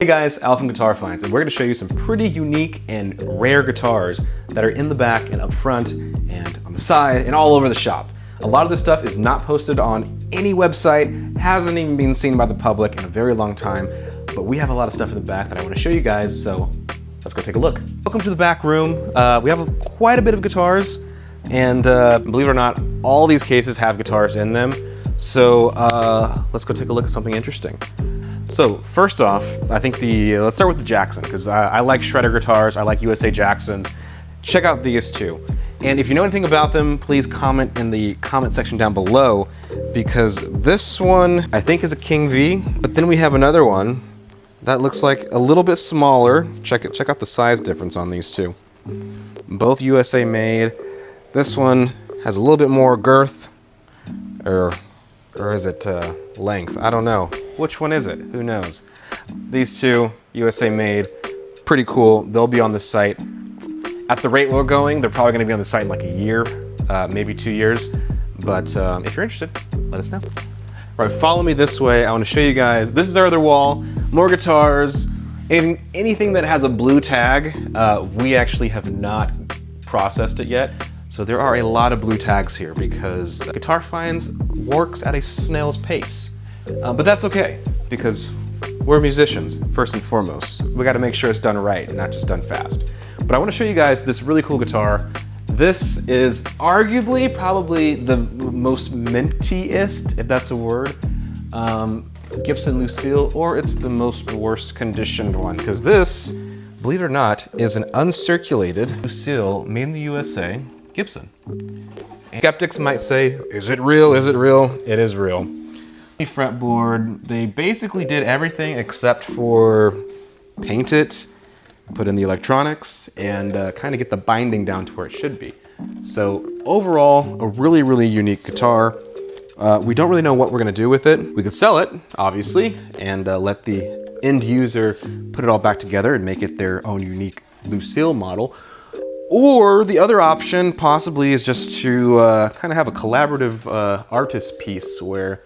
Hey guys, Al from GuitarFinds, and we're going to show you some pretty unique and rare guitars that are in the back and up front and on the side and all over the shop. A lot of this stuff is not posted on any website, hasn't even been seen by the public in a very long time, but we have a lot of stuff in the back that I want to show you guys, so let's go take a look. Welcome to the back room. We have quite a bit of guitars, and believe it or not, all these cases have guitars in them, so let's go take a look at something interesting. So first off, I think let's start with the Jackson, because I like shredder guitars, I like USA Jacksons. Check out these two. And if you know anything about them, please comment in the comment section down below, because this one I think is a King V, but then we have another one that looks like a little bit smaller. Check out the size difference on these two. Both USA made. This one has a little bit more girth, or is it length? I don't know. Which one is it? Who knows? These two, USA made, pretty cool. They'll be on the site. At the rate we're going, they're probably gonna be on the site in like a year, maybe 2 years. But if you're interested, let us know. All right, follow me this way. I wanna show you guys, this is our other wall, more guitars, anything that has a blue tag. We actually have not processed it yet. So there are a lot of blue tags here because GuitarFinds works at a snail's pace. But that's okay, because we're musicians, first and foremost. We gotta make sure it's done right, not just done fast. But I wanna show you guys this really cool guitar. This is arguably probably the most mintiest, if that's a word, Gibson Lucille, or it's the most worst conditioned one, because this, believe it or not, is an uncirculated Lucille made in the USA Gibson. Skeptics might say, is it real? Is it real? It is real. Fretboard, they basically did everything except for paint it, put in the electronics, and kind of get the binding down to where it should be. So overall, a really, really unique guitar. We don't really know what we're gonna do with it. We could sell it, obviously, and let the end user put it all back together and make it their own unique Lucille model. Or the other option possibly is just to kind of have a collaborative artist piece where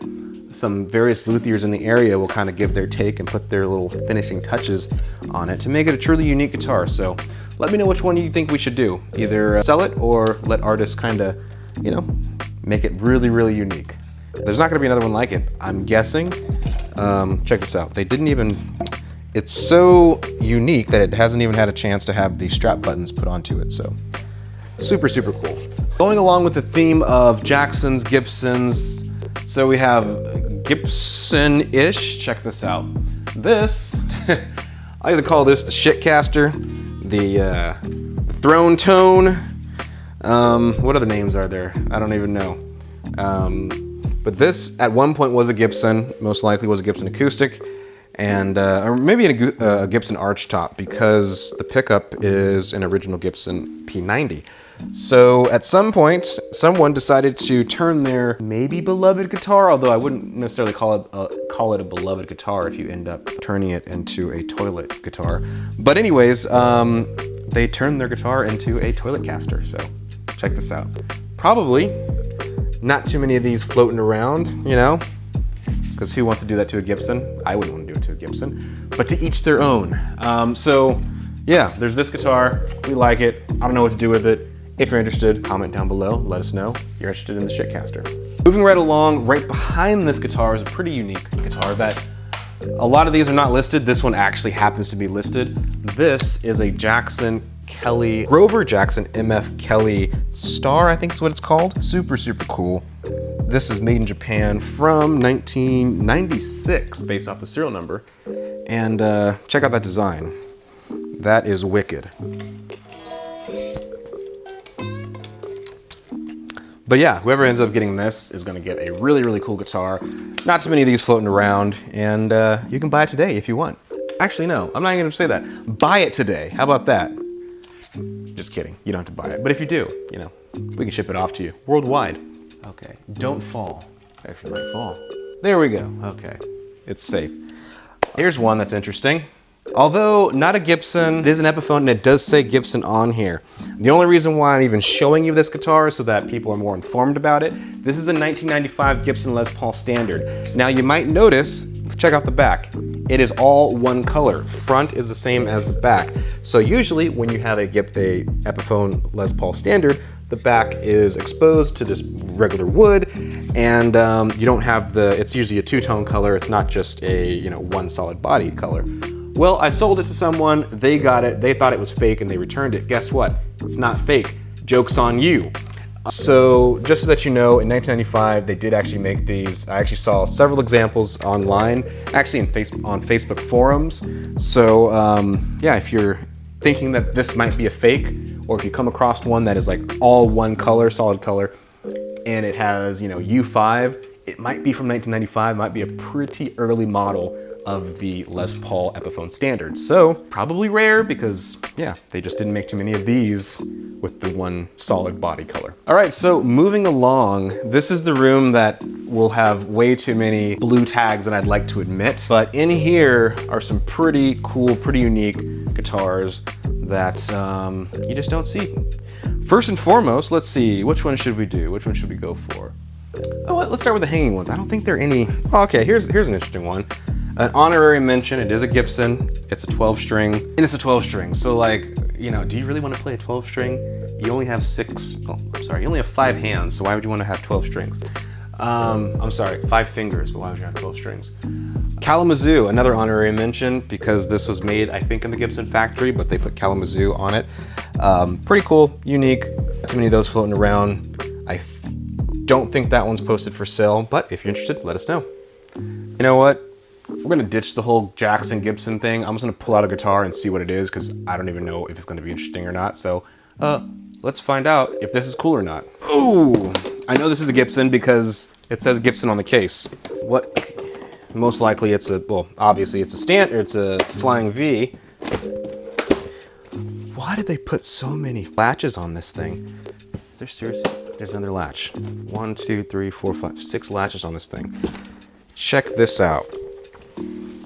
some various luthiers in the area will kind of give their take and put their little finishing touches on it to make it a truly unique guitar. So let me know which one you think we should do. Either sell it or let artists kind of, you know, make it really, really unique. There's not gonna be another one like it, I'm guessing. Check this out. They didn't even, it's so unique that it hasn't even had a chance to have the strap buttons put onto it, so super, super cool. Going along with the theme of Jacksons, Gibsons, so we have Gibson-ish, check this out. This, I either call this the shitcaster, the throne tone, what other names are there? I don't even know. But this at one point was a Gibson, most likely was a Gibson acoustic, and or maybe a Gibson arch top, because the pickup is an original Gibson P90. So at some point, someone decided to turn their maybe beloved guitar, although I wouldn't necessarily call it a beloved guitar if you end up turning it into a toilet guitar. But anyways, they turned their guitar into a toilet caster, so check this out. Probably not too many of these floating around, you know, because who wants to do that to a Gibson? I wouldn't want to do it to a Gibson, but to each their own. So yeah, there's this guitar, we like it, I don't know what to do with it. If you're interested, comment down below, let us know you're interested in the shitcaster. Moving right along, right behind this guitar is a pretty unique guitar that a lot of these are not listed. This one actually happens to be listed. This is a Jackson Kelly, Grover Jackson MF Kelly Star, I think is what it's called. Super, super cool. This is made in Japan from 1996, based off the serial number. And check out that design. That is wicked. But yeah, whoever ends up getting this is gonna get a really, really cool guitar. Not too many of these floating around, and you can buy it today if you want. Actually, no, I'm not even gonna say that. Buy it today, how about that? Just kidding, you don't have to buy it. But if you do, you know, we can ship it off to you worldwide. Okay, don't fall. Actually, might fall. There we go, okay, it's safe. Here's one that's interesting. Although not a Gibson, it is an Epiphone and it does say Gibson on here. The only reason why I'm even showing you this guitar is so that people are more informed about it. This is the 1995 Gibson Les Paul Standard. Now you might notice check out the back. It is all one color. Front is the same as the back. So usually when you have a Epiphone Les Paul Standard, the back is exposed to just regular wood, and you don't have it's usually a two-tone color. It's not just a, one solid body color. Well, I sold it to someone, they got it, they thought it was fake and they returned it. Guess what? It's not fake. Joke's on you. So just so that you know, in 1995, they did actually make these. I actually saw several examples online, actually on Facebook forums. So yeah, if you're thinking that this might be a fake, or if you come across one that is like all one color, solid color, and it has, U5, it might be from 1995, might be a pretty early model of the Les Paul Epiphone Standard. So probably rare because, yeah, they just didn't make too many of these with the one solid body color. All right, so moving along, this is the room that will have way too many blue tags than I'd like to admit. But in here are some pretty cool, pretty unique guitars that you just don't see. First and foremost, let's see, which one should we do? Which one should we go for? Oh, let's start with the hanging ones. I don't think there are any. Oh, okay, here's an interesting one. An honorary mention, it is a Gibson, it's a 12 string, and it's a 12 string. So like, do you really want to play a 12 string? You only have you only have 5 hands, so why would you want to have 12 strings? I'm sorry, 5 fingers, but why would you have 12 strings? Kalamazoo, another honorary mention, because this was made, I think, in the Gibson factory, but they put Kalamazoo on it. Pretty cool, unique, not too many of those floating around. I don't think that one's posted for sale, but if you're interested, let us know. You know what? We're gonna ditch the whole Jackson Gibson thing. I'm just gonna pull out a guitar and see what it is, because I don't even know if it's gonna be interesting or not. So let's find out if this is cool or not. Ooh, I know this is a Gibson because it says Gibson on the case. What? Most likely it's obviously it's a Flying V. Why did they put so many latches on this thing? Is there seriously? There's another latch. 1, 2, 3, 4, 5, 6 latches on this thing. Check this out.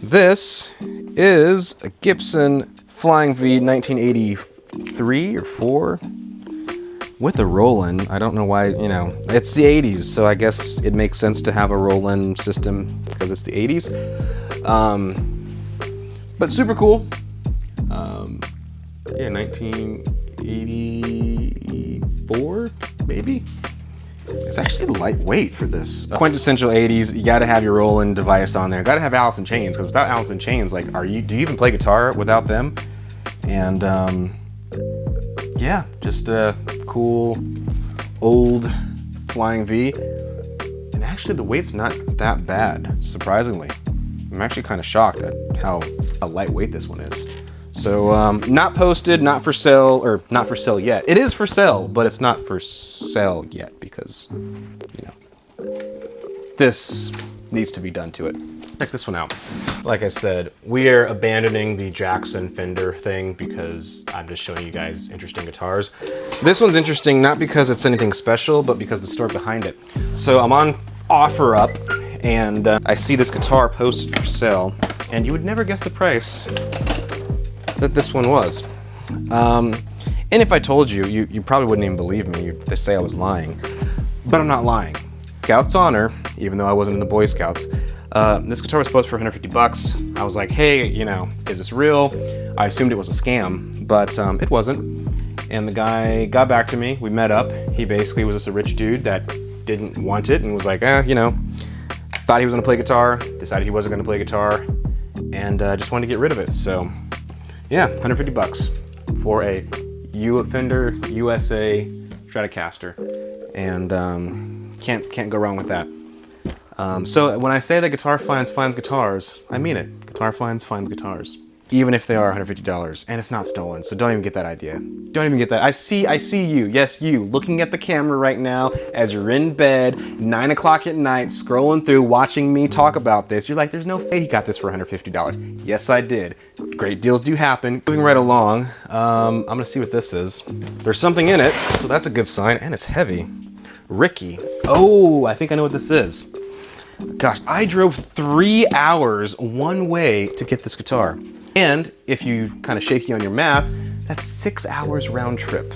This is a Gibson Flying V 1983 or 4 with a roll-in. I don't know why, it's the 80s, so I guess it makes sense to have a roll-in system because it's the 80s. But super cool. Yeah, 1984, maybe? It's actually lightweight for this. Quintessential 80s, you gotta have your roll-in device on there. Gotta have Alice in Chains, because without Alice in Chains, like, do you even play guitar without them? And yeah, just a cool, old Flying V. And actually the weight's not that bad, surprisingly. I'm actually kind of shocked at how lightweight this one is. So not posted, not for sale, or not for sale yet. It is for sale, but it's not for sale yet because, this needs to be done to it. Check this one out. Like I said, we are abandoning the Jackson Fender thing because I'm just showing you guys interesting guitars. This one's interesting not because it's anything special, but because the story behind it. So I'm on OfferUp, and I see this guitar posted for sale, and you would never guess the price that this one was. And if I told you, you probably wouldn't even believe me. You'd say I was lying, but I'm not lying. Scout's honor, even though I wasn't in the Boy Scouts, this guitar was posted for 150 bucks. I was like, hey, is this real? I assumed it was a scam, but it wasn't. And the guy got back to me, we met up. He basically was just a rich dude that didn't want it and was like, thought he was gonna play guitar, decided he wasn't gonna play guitar, and just wanted to get rid of it. So yeah, 150 bucks for a Fender USA Stratocaster, and can't go wrong with that. So when I say that GuitarFinds finds guitars, I mean it. GuitarFinds finds guitars, even if they are $150, and it's not stolen. So don't even get that idea. Don't even get that. I see you, yes you, looking at the camera right now as you're in bed, 9 o'clock at night, scrolling through, watching me talk about this. You're like, there's no way he got this for $150. Yes, I did. Great deals do happen. Moving right along, I'm gonna see what this is. There's something in it, so that's a good sign, and it's heavy. Ricky. Oh, I think I know what this is. Gosh, I drove 3 hours one way to get this guitar. And if you kind of shaky on your math, that's 6 hours round trip.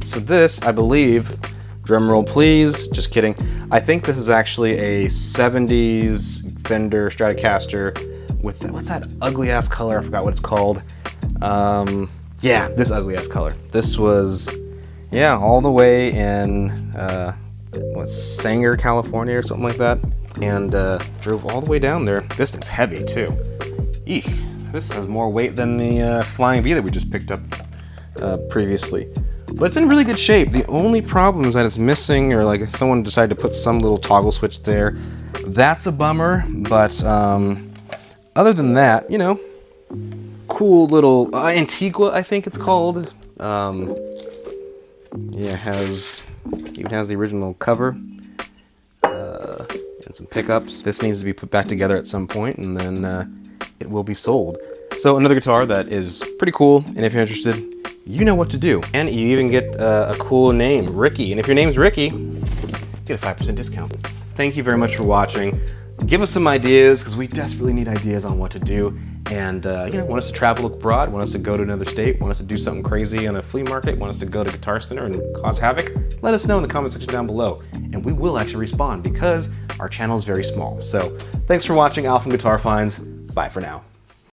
So this, I believe, drum roll please, just kidding. I think this is actually a 70s Fender Stratocaster with, what's that ugly ass color? I forgot what it's called. Yeah, this ugly ass color. This was, yeah, all the way in, Sanger, California or something like that. And drove all the way down there. This thing's heavy too. Eek, this has more weight than the Flying V that we just picked up previously. But it's in really good shape. The only problem is that it's missing, or like if someone decided to put some little toggle switch there. That's a bummer, but other than that, you know, cool little Antigua, I think it's called. Yeah, it even has the original cover and some pickups. This needs to be put back together at some point, and then it will be sold. So another guitar that is pretty cool, and if you're interested, you know what to do. And you even get a cool name, Ricky. And if your name's Ricky, get a 5% discount. Thank you very much for watching. Give us some ideas, because we desperately need ideas on what to do. And you know, want us to travel abroad, want us to go to another state, want us to do something crazy on a flea market, want us to go to Guitar Center and cause havoc, let us know in the comment section down below. And we will actually respond, because our channel is very small. So thanks for watching Al from GuitarFinds. Bye for now.